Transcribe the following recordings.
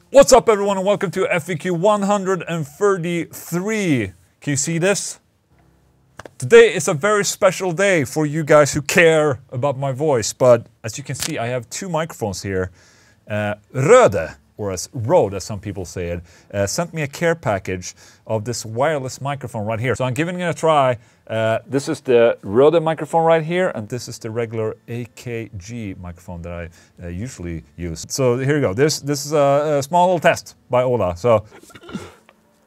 What's up everyone and welcome to FAQ133. Can you see this? Today is a very special day for you guys who care about my voice, but as you can see I have two microphones here. Rode, or as Rode as some people say it, sent me a care package of this wireless microphone right here. So I'm giving it a try. This is the Rode microphone right here, and this is the regular AKG microphone that I usually use. So here we go. This is a small little test by Ola. So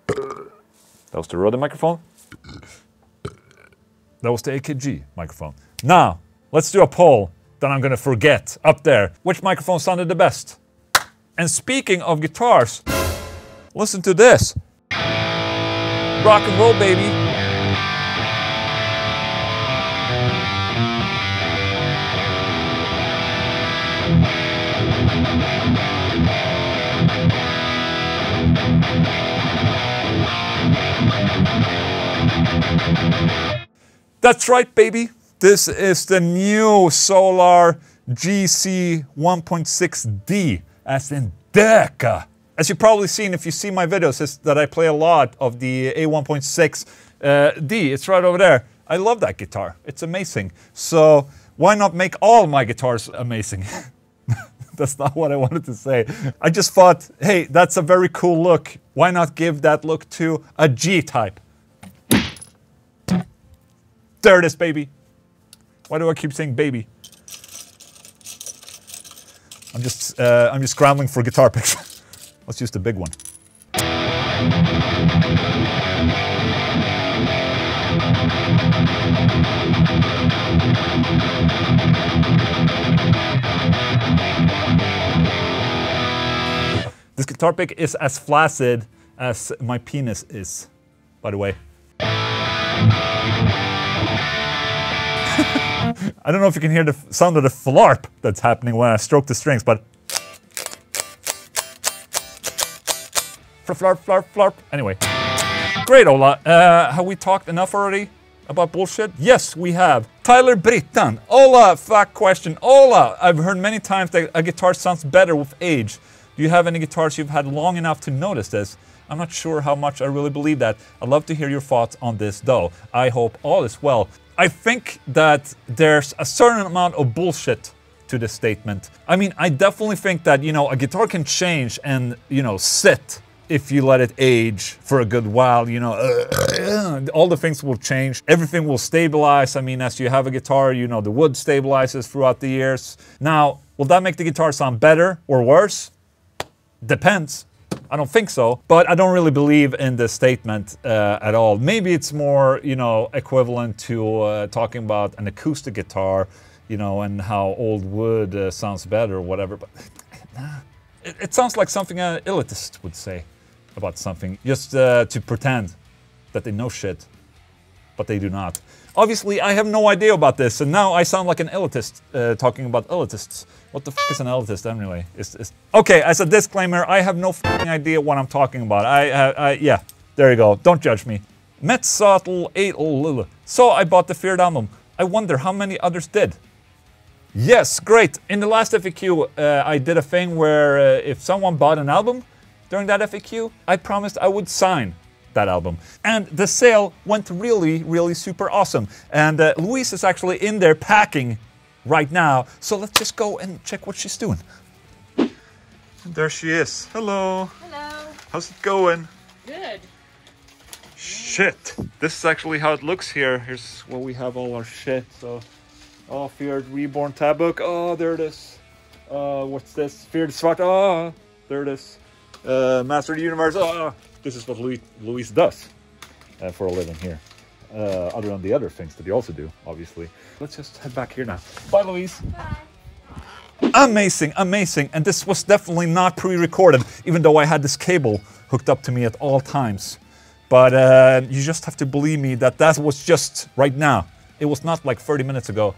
that was the Rode microphone. That was the AKG microphone. Now let's do a poll that I'm gonna forget up there. Which microphone sounded the best? And speaking of guitars, listen to this. Rock and roll, baby. That's right, baby. This is the new Solar GC 1.6D, as in Deca. As you've probably seen if you see my videos, is that I play a lot of the A1.6 D. It's right over there. I love that guitar. It's amazing. So why not make all my guitars amazing? That's not what I wanted to say. I just thought, hey, that's a very cool look. Why not give that look to a G type? There it is, baby. Why do I keep saying baby? I'm just scrambling for guitar picks. Let's use the big one. This guitar pick is as flaccid as my penis is, by the way. I don't know if you can hear the sound of the flarp that's happening when I stroke the strings, but... Flarp, flarp, flarp. Anyway. Great, Ola. Have we talked enough already about bullshit? Yes, we have. Tyler Brittan. Ola, fact question. Ola, I've heard many times that a guitar sounds better with age. Do you have any guitars you've had long enough to notice this? I'm not sure how much I really believe that. I'd love to hear your thoughts on this though. I hope all is well. I think that there's a certain amount of bullshit to this statement. I mean, I definitely think that, you know, a guitar can change and, you know, sit if you let it age for a good while, you know, all the things will change. Everything will stabilize. I mean, as you have a guitar, you know, the wood stabilizes throughout the years. Now, will that make the guitar sound better or worse? Depends. I don't think so, but I don't really believe in this statement at all. Maybe it's more, you know, equivalent to talking about an acoustic guitar, you know, and how old wood sounds better or whatever, but it sounds like something an elitist would say about something, just to pretend that they know shit, but they do not. Obviously, I have no idea about this, and now I sound like an elitist talking about elitists. What the f is an elitist anyway? Okay, as a disclaimer, I have no f***ing idea what I'm talking about. Yeah, there you go. Don't judge me. Metzotl 8. So I bought the Feared album. I wonder how many others did. Yes, great. In the last FAQ, I did a thing where if someone bought an album during that FAQ, I promised I would sign that album. And the sale went really, really super awesome. And Louise is actually in there packing right now. So let's just go and check what she's doing. And there she is. Hello. Hello. How's it going? Good. Shit. This is actually how it looks here. Here's where we have all our shit. So, oh, Feared Reborn tab book. Oh, there it is. What's this? Feared Svart. Oh, there it is. Master of the Universe. Oh, this is what Louise does for a living here. Other than the other things that you also do, obviously. Let's just head back here now. Bye, Louise. Bye. Amazing, amazing. And this was definitely not pre-recorded, even though I had this cable hooked up to me at all times. But you just have to believe me that that was just right now. It was not like 30 minutes ago.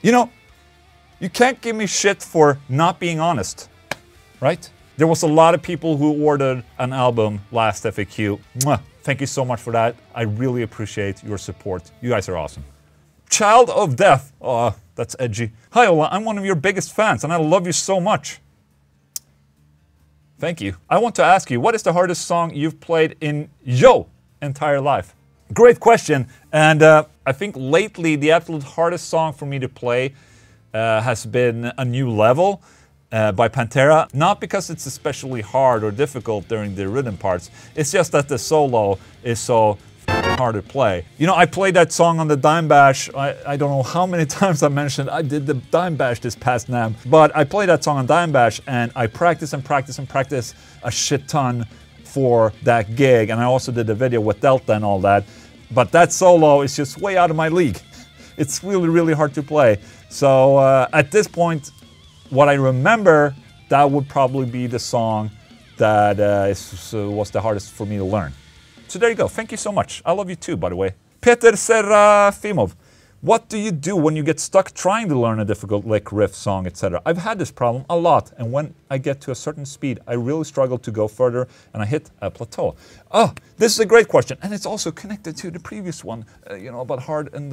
You know, you can't give me shit for not being honest, right? There was a lot of people who ordered an album last FAQ. Mwah. Thank you so much for that. I really appreciate your support. You guys are awesome. Child of Death. Oh, that's edgy. Hi Ola, I'm one of your biggest fans and I love you so much. Thank you. I want to ask you, what is the hardest song you've played in your entire life? Great question. And I think lately the absolute hardest song for me to play has been A New Level by Pantera. Not because it's especially hard or difficult during the rhythm parts. It's just that the solo is so hard to play. You know, I played that song on the Dime Bash. I don't know how many times I mentioned I did the Dime Bash this past NAMM, but I played that song on Dime Bash and I practiced and practiced and practiced a shit ton for that gig, and I also did a video with Delta and all that. But that solo is just way out of my league. It's really, really hard to play. So at this point, what I remember, that would probably be the song that was the hardest for me to learn. So there you go. Thank you so much. I love you too, by the way. Peter Serafimov. What do you do when you get stuck trying to learn a difficult lick, riff, song, etc.? I've had this problem a lot, and when I get to a certain speed, I really struggle to go further, and I hit a plateau. Oh, this is a great question, and it's also connected to the previous one, you know, about hard and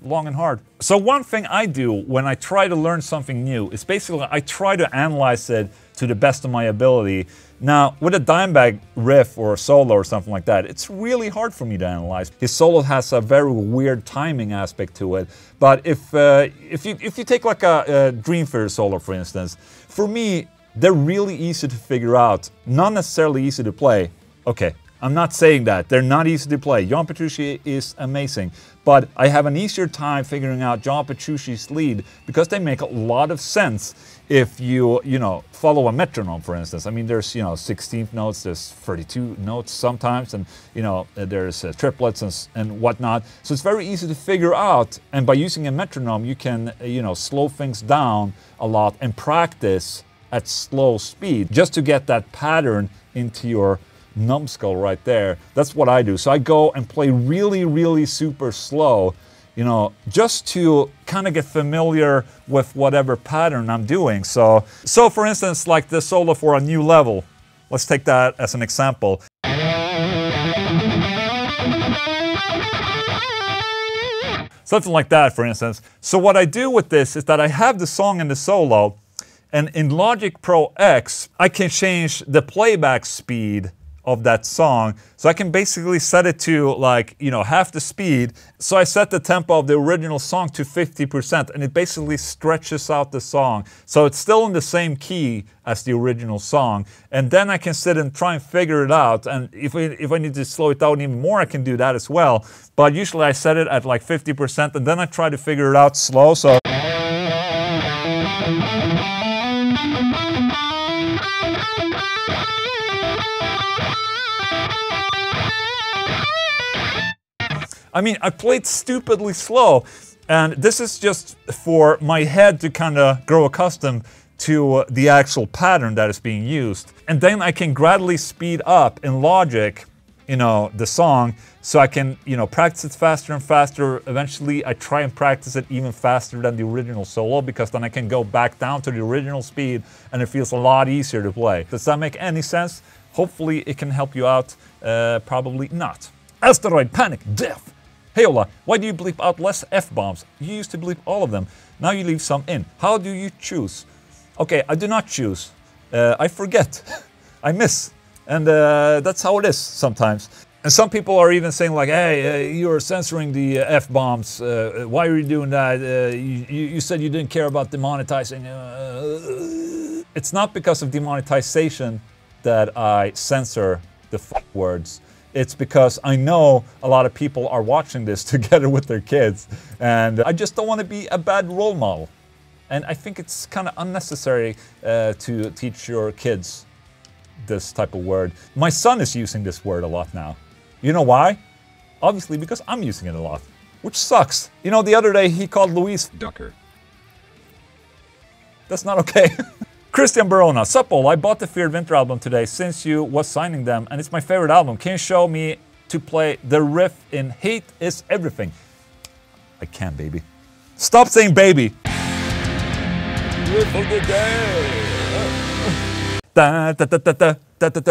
long and hard. So one thing I do when I try to learn something new is basically I try to analyze it to the best of my ability. Now, with a Dimebag riff or a solo or something like that, it's really hard for me to analyze. His solo has a very weird timing aspect to it. But if you take like a Dream Theater solo, for instance, for me, they're really easy to figure out, not necessarily easy to play. Okay, I'm not saying that. They're not easy to play. John Petrucci is amazing. But I have an easier time figuring out John Petrucci's lead because they make a lot of sense if you know, follow a metronome, for instance. I mean, there's, you know, 16th notes, there's 32 notes sometimes, and, you know, there's triplets and whatnot. So it's very easy to figure out, and by using a metronome, you can, you know, slow things down a lot and practice at slow speed just to get that pattern into your numbskull right there. That's what I do. So I go and play really, really super slow, you know, just to kind of get familiar with whatever pattern I'm doing. So for instance, like the solo for A New Level, let's take that as an example. Something like that, for instance. So what I do with this is that I have the song and the solo, and in Logic Pro X, I can change the playback speed of that song. So I can basically set it to, like, you know, half the speed. So I set the tempo of the original song to 50%, and it basically stretches out the song. So it's still in the same key as the original song. And then I can sit and try and figure it out. And if I need to slow it down even more, I can do that as well. But usually I set it at like 50%, and then I try to figure it out slow. So I mean, I played stupidly slow, and this is just for my head to kind of grow accustomed to the actual pattern that is being used. And then I can gradually speed up in Logic, you know, the song, so I can, you know, practice it faster and faster. Eventually, I try and practice it even faster than the original solo, because then I can go back down to the original speed, and it feels a lot easier to play. Does that make any sense? Hopefully, it can help you out. Probably not. Asteroid Panic Death. Hey Ola, why do you bleep out less F-bombs? You used to bleep all of them. Now you leave some in. How do you choose? Okay, I do not choose. I forget. I miss. And that's how it is sometimes. And some people are even saying like, hey, you're censoring the F-bombs. Why are you doing that? You said you didn't care about demonetizing. It's not because of demonetization that I censor the words. It's because I know a lot of people are watching this together with their kids, and I just don't want to be a bad role model. And I think it's kind of unnecessary to teach your kids this type of word. My son is using this word a lot now. You know why? Obviously because I'm using it a lot, which sucks. You know, the other day he called Louise Ducker. That's not okay. Christian Barona, sup all, I bought the Feared Winter album today since you was signing them, and it's my favorite album. Can you show me to play the riff in Hate Is Everything? I can, baby. Stop saying baby. Riff of the day.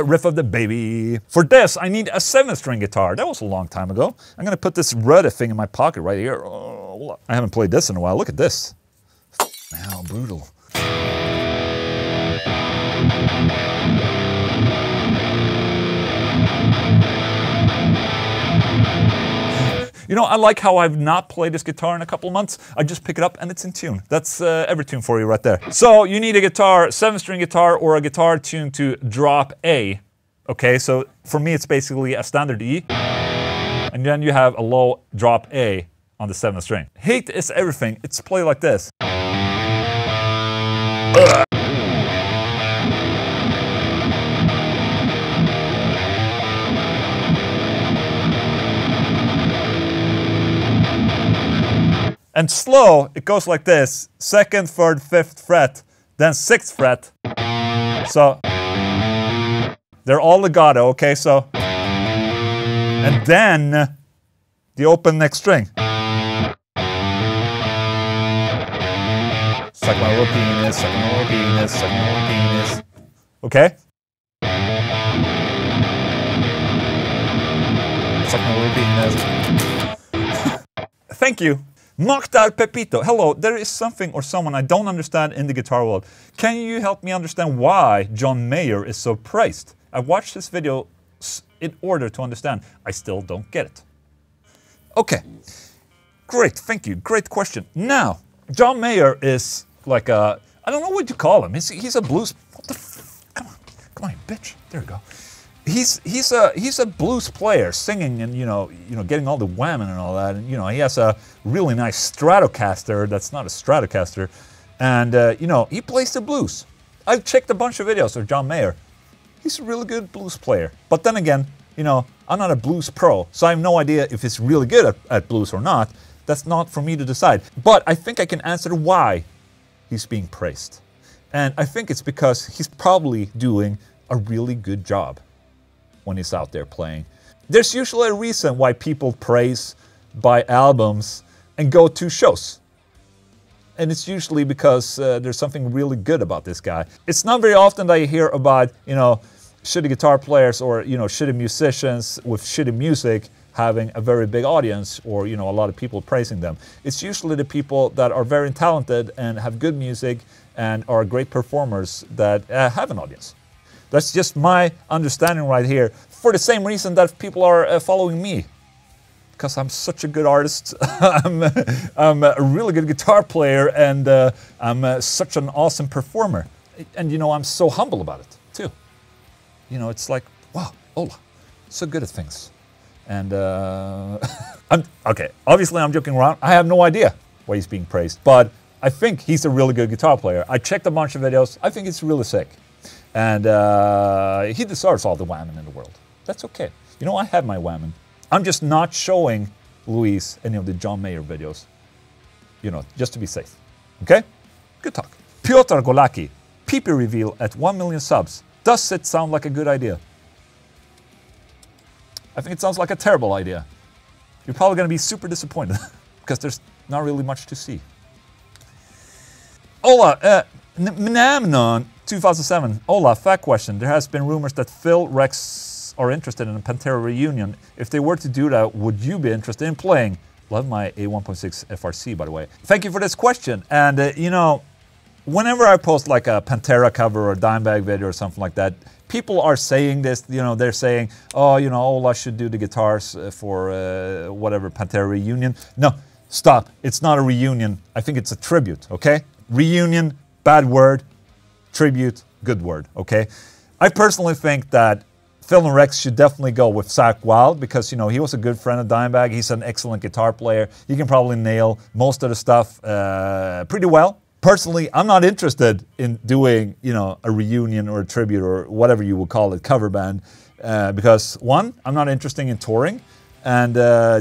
Riff of the baby. For this, I need a 7-string guitar. That was a long time ago. I'm gonna put this red thing in my pocket right here. Oh, I haven't played this in a while. Look at this. How brutal. You know, I like how I've not played this guitar in a couple of months. I just pick it up and it's in tune. That's every tune for you right there. So you need a guitar, 7-string guitar, or a guitar tuned to drop A. Okay, so for me it's basically a standard E. And then you have a low drop A on the 7th string. Heat is everything. It's played like this. And slow, it goes like this. 2nd, 3rd, 5th fret, then 6th fret. So they're all legato, okay? So, and then the open next string. Second lower penis, second lower penis, second lower penis. Okay? Second lower penis. Thank you. Mokhtar Pepito, hello, there is something or someone I don't understand in the guitar world. Can you help me understand why John Mayer is so praised? I watched this video in order to understand. I still don't get it. Okay, great, thank you, great question. Now, John Mayer is like a, I don't know what you call him. He's a blues, what the f, come on, you bitch, there you go. He's a blues player, singing and you know getting all the whamming and all that, and you know he has a really nice Stratocaster that's not a Stratocaster, and you know he plays the blues. I've checked a bunch of videos of John Mayer. He's a really good blues player, but then again, you know I'm not a blues pro, so I have no idea if he's really good at blues or not. That's not for me to decide. But I think I can answer why he's being praised, and I think it's because he's probably doing a really good job when he's out there playing. There's usually a reason why people praise, buy albums, and go to shows. And it's usually because there's something really good about this guy. It's not very often that you hear about, you know, shitty guitar players or, you know, shitty musicians with shitty music having a very big audience or, you know, a lot of people praising them. It's usually the people that are very talented and have good music and are great performers that have an audience. That's just my understanding right here, for the same reason that people are following me. Because I'm such a good artist, I'm a really good guitar player, and I'm such an awesome performer. And you know, I'm so humble about it, too. You know, it's like, wow, Ola, so good at things. And okay, obviously I'm joking around. I have no idea why he's being praised, but I think he's a really good guitar player. I checked a bunch of videos. I think it's really sick. And he deserves all the whamming in the world. That's okay. You know, I have my whamming. I'm just not showing Luis any of the John Mayer videos. You know, just to be safe. Okay? Good talk. Piotr Golaki, PP reveal at 1 million subs. Does it sound like a good idea? I think it sounds like a terrible idea. You're probably going to be super disappointed because there's not really much to see. Ola, Mnamnon 2007. Ola, fact question. There has been rumors that Phil Rex are interested in a Pantera reunion. If they were to do that, would you be interested in playing? Love my A1.6 FRC, by the way. Thank you for this question. And, you know, whenever I post like a Pantera cover or a Dimebag video or something like that, people are saying this, you know, they're saying, oh, you know, Ola should do the guitars for whatever Pantera reunion. No, stop. It's not a reunion. I think it's a tribute, okay? Reunion, bad word. Tribute, good word, okay? I personally think that Phil and Rex should definitely go with Zakk Wylde because, you know, he was a good friend of Dimebag. He's an excellent guitar player. He can probably nail most of the stuff pretty well. Personally, I'm not interested in doing, you know, a reunion or a tribute or whatever you would call it, cover band, because one, I'm not interested in touring, and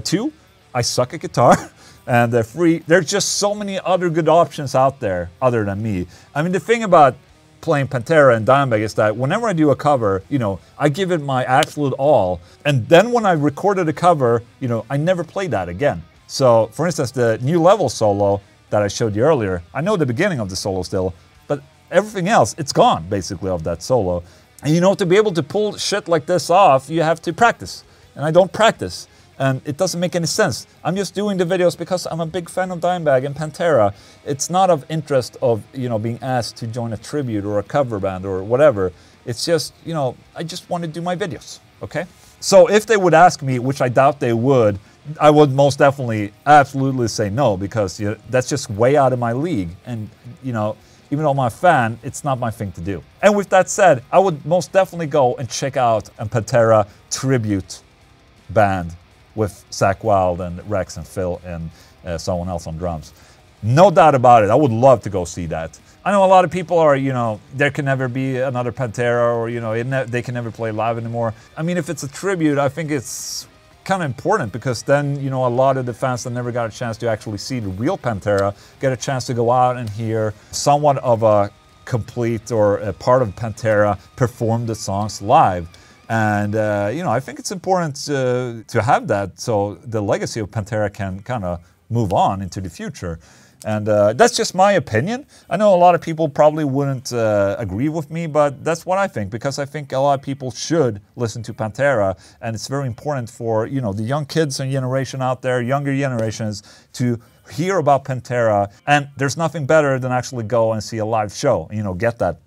two, I suck at guitar. And there's just so many other good options out there other than me. I mean, the thing about playing Pantera and Dimebag is that whenever I do a cover, you know, I give it my absolute all. And then when I recorded a cover, you know, I never played that again. So, for instance, the New Level solo that I showed you earlier, I know the beginning of the solo still, but everything else, it's gone, basically, of that solo. And you know, to be able to pull shit like this off, you have to practice. And I don't practice. And it doesn't make any sense. I'm just doing the videos because I'm a big fan of Dimebag and Pantera. It's not of interest of, you know, being asked to join a tribute or a cover band or whatever. It's just, you know, I just want to do my videos, okay? So if they would ask me, which I doubt they would, I would most definitely, absolutely say no, because that's just way out of my league. And, you know, even though I'm a fan, it's not my thing to do. And with that said, I would most definitely go and check out a Pantera tribute band with Zakk Wylde and Rex and Phil and someone else on drums. No doubt about it. I would love to go see that. I know a lot of people are, you know, there can never be another Pantera, or, you know, they can never play live anymore. I mean, if it's a tribute, I think it's kind of important, because then, you know, a lot of the fans that never got a chance to actually see the real Pantera get a chance to go out and hear somewhat of a complete or a part of Pantera perform the songs live. And, you know, I think it's important to have that, so the legacy of Pantera can kind of move on into the future. And that's just my opinion. I know a lot of people probably wouldn't agree with me, but that's what I think, because I think a lot of people should listen to Pantera, and it's very important for, you know, the young kids and generation out there, younger generations, to hear about Pantera. And there's nothing better than actually go and see a live show, you know, get that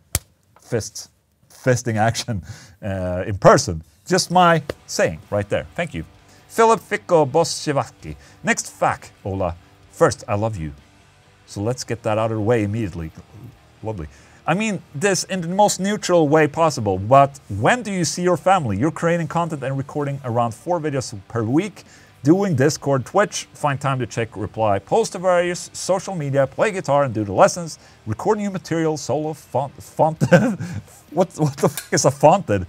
fisting action in person. Just my saying right there. Thank you. Philip Ficko Boschevaki. Next FAQ, Ola. First, I love you. So let's get that out of the way immediately. Lovely. I mean this in the most neutral way possible, but when do you see your family? You're creating content and recording around 4 videos per week, doing Discord, Twitch, find time to check, reply, post to various social media, play guitar and do the lessons, record new material, solo, fonted, what the fuck is a fonted?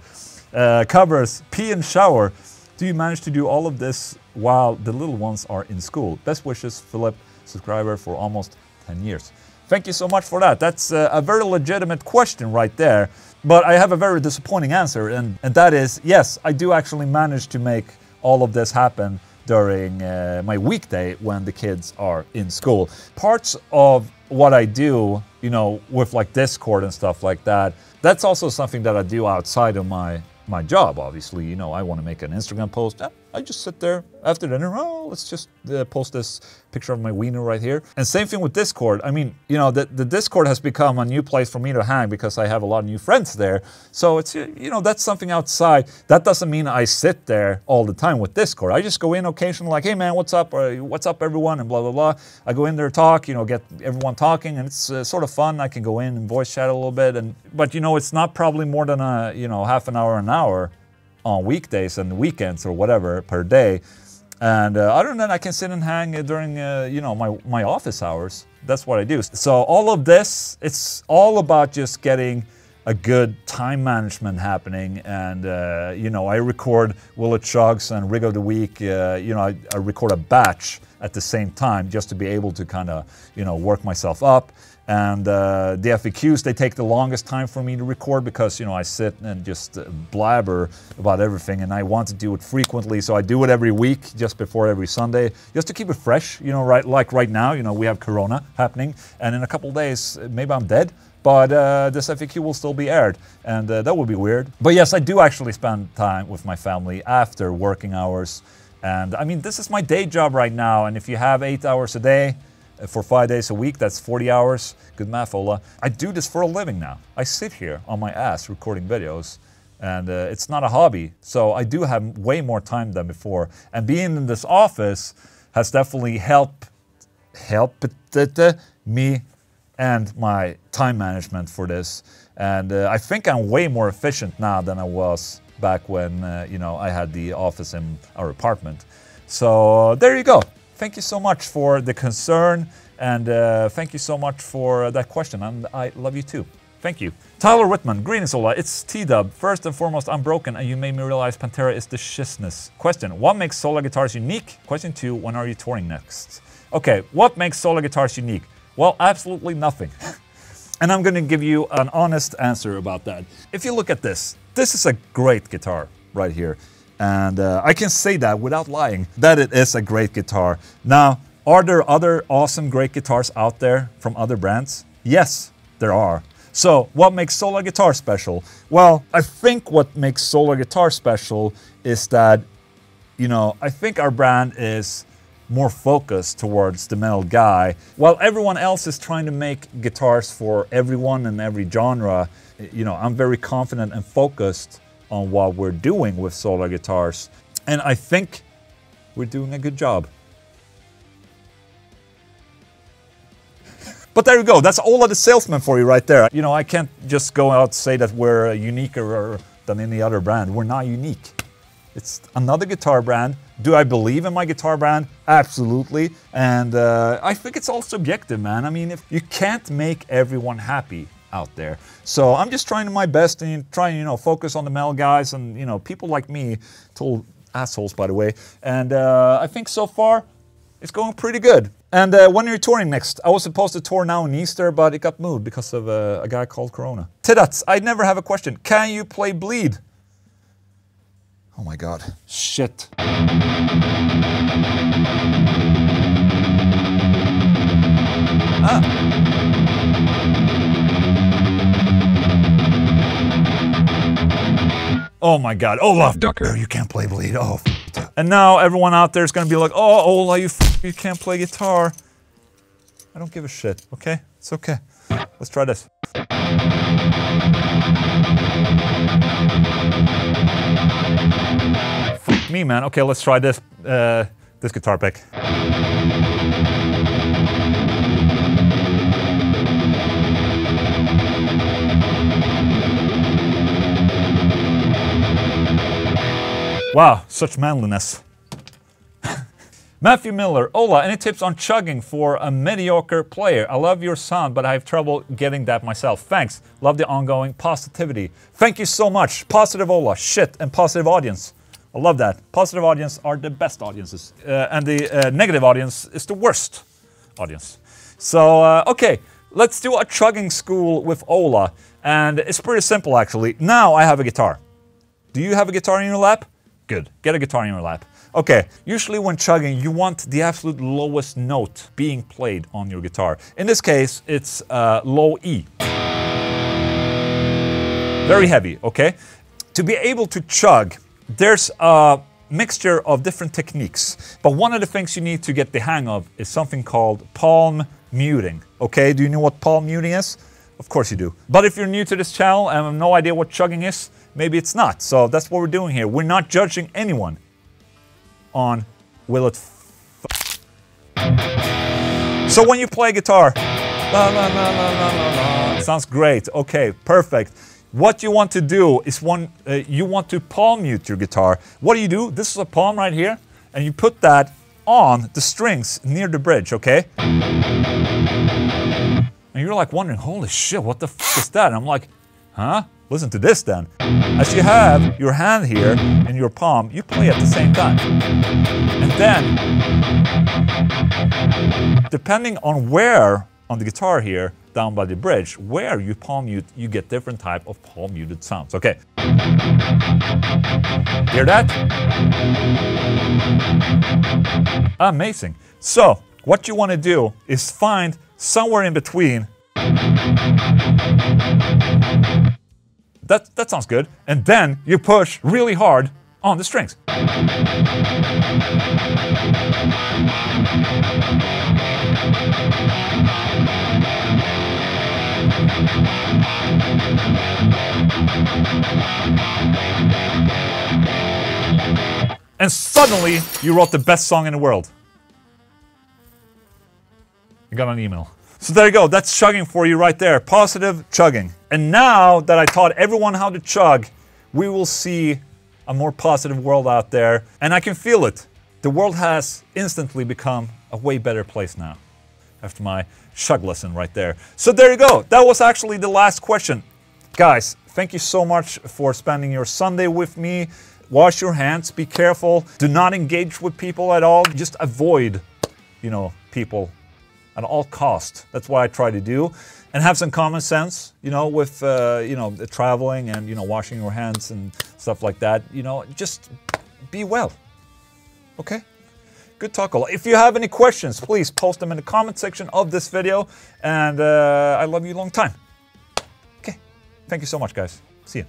Covers, pee and shower. Do you manage to do all of this while the little ones are in school? Best wishes, Philip, subscriber for almost 10 years. Thank you so much for that. That's a very legitimate question right there. But I have a very disappointing answer, and that is, yes, I do actually manage to make all of this happen during my weekday when the kids are in school. Parts of what I do, you know, with like Discord and stuff like that, that's also something that I do outside of my job, obviously. You know, I want to make an Instagram post. I just sit there after dinner, oh, let's just post this picture of my wiener right here. And same thing with Discord. I mean, you know, the Discord has become a new place for me to hang because I have a lot of new friends there. So it's, you know, that's something outside. That doesn't mean I sit there all the time with Discord. I just go in occasionally like, hey man, what's up? Or, what's up everyone? And blah, blah, blah. I go in there, talk, you know, get everyone talking, and it's sort of fun. I can go in and voice chat a little bit. But, you know, it's not probably more than a, you know, half an hour, an hour on weekdays and weekends or whatever per day. And other than that, I can sit and hang during, you know, my office hours. That's what I do. So all of this, it's all about just getting a good time management happening. And, you know, I record Will It Chugs and Rig of the Week. You know, I record a batch at the same time just to be able to kind of, you know, work myself up. And the FAQs, they take the longest time for me to record because, you know, I sit and just blabber about everything, and I want to do it frequently, so I do it every week, just before every Sunday, just to keep it fresh, you know, right? Like right now, you know, we have Corona happening, and in a couple of days, maybe I'm dead, but this FAQ will still be aired, and that would be weird. But yes, I do actually spend time with my family after working hours, and I mean, this is my day job right now, and if you have 8 hours a day, for 5 days a week, that's 40 hours. Good math, Ola. I do this for a living now. I sit here on my ass recording videos, and it's not a hobby. So I do have way more time than before. And being in this office has definitely helped me and my time management for this. And I think I'm way more efficient now than I was back when, you know, I had the office in our apartment. So there you go. Thank you so much for the concern, and thank you so much for that question, and I love you too. Thank you. Tyler Whitman, greetings Ola, it's T-Dub. First and foremost, I'm broken, and you made me realize Pantera is the shizness. Question, what makes solar guitars unique? Question 2, when are you touring next? Okay, what makes solar guitars unique? Well, absolutely nothing. And I'm gonna give you an honest answer about that. If you look at this is a great guitar right here. And I can say that without lying, that it is a great guitar. Now, are there other awesome great guitars out there from other brands? Yes, there are. So, what makes Solar Guitar special? Well, I think what makes Solar Guitar special is that, you know, I think our brand is more focused towards the metal guy. While everyone else is trying to make guitars for everyone and every genre, you know, I'm very confident and focused on what we're doing with solar guitars. And I think We're doing a good job. But there you go, that's Ola the salesman for you right there. You know, I can't just go out and say that we're uniquer than any other brand. We're not unique. It's another guitar brand. Do I believe in my guitar brand? Absolutely. And I think it's all subjective, man. I mean, if you can't make everyone happy out there. So I'm just trying my best and trying, you know, focus on the metal guys and, you know, people like me, total assholes, by the way. And I think so far, it's going pretty good. And when are you touring next? I was supposed to tour now in Easter, but it got moved because of a guy called Corona. Tidats, I never have a question. Can you play Bleed? Oh my god. Shit. Ah. Oh my god, Olaf Ducker, you can't play Bleed. Oh, and now everyone out there is gonna be like, oh, Ola, you can't play guitar. I don't give a shit, okay? It's okay. Let's try this. Fuck me, man. Okay, let's try this, this guitar pick. Wow, such manliness. Matthew Miller, Ola, any tips on chugging for a mediocre player? I love your sound, but I have trouble getting that myself. Thanks. Love the ongoing positivity. Thank you so much. Positive Ola, shit, and positive audience. I love that. Positive audience are the best audiences. And the negative audience is the worst audience. So, okay, let's do a chugging school with Ola. And it's pretty simple, actually. Now I have a guitar. Do you have a guitar in your lap? Good. Get a guitar in your lap. Okay, usually when chugging, you want the absolute lowest note being played on your guitar. In this case, it's low E. Very heavy, okay? To be able to chug, there's a mixture of different techniques. But one of the things you need to get the hang of is something called palm muting. Okay, do you know what palm muting is? Of course you do. But if you're new to this channel and have no idea what chugging is, maybe it's not. So that's what we're doing here. We're not judging anyone on will it So when you play guitar, la, la, la, la, la, la, la, sounds great. Okay, perfect. What you want to do is you want to palm mute your guitar. What do? This is a palm right here, and you put that on the strings near the bridge, okay? And you're like wondering, holy shit, what the f is that? And I'm like, huh? Listen to this then. As you have your hand here in your palm, you play at the same time. And then, depending on where on the guitar here, down by the bridge, where you palm mute, you get different type of palm muted sounds. Okay. Hear that? Amazing. So, what you want to do is find somewhere in between. That sounds good. And then you push really hard on the strings. And suddenly, you wrote the best song in the world. I got an email. So there you go, that's chugging for you right there. Positive chugging. And now that I taught everyone how to chug, we will see a more positive world out there. And I can feel it. The world has instantly become a way better place now. After my chug lesson right there. So there you go, that was actually the last question. Guys, thank you so much for spending your Sunday with me. Wash your hands, be careful. Do not engage with people at all. Just avoid, you know, people at all cost. That's what I try to do. And have some common sense, you know, with, you know, traveling and, you know, washing your hands and stuff like that. You know, just be well. Okay? Good talk. If you have any questions, please post them in the comment section of this video. And I love you a long time. Okay. Thank you so much, guys. See you.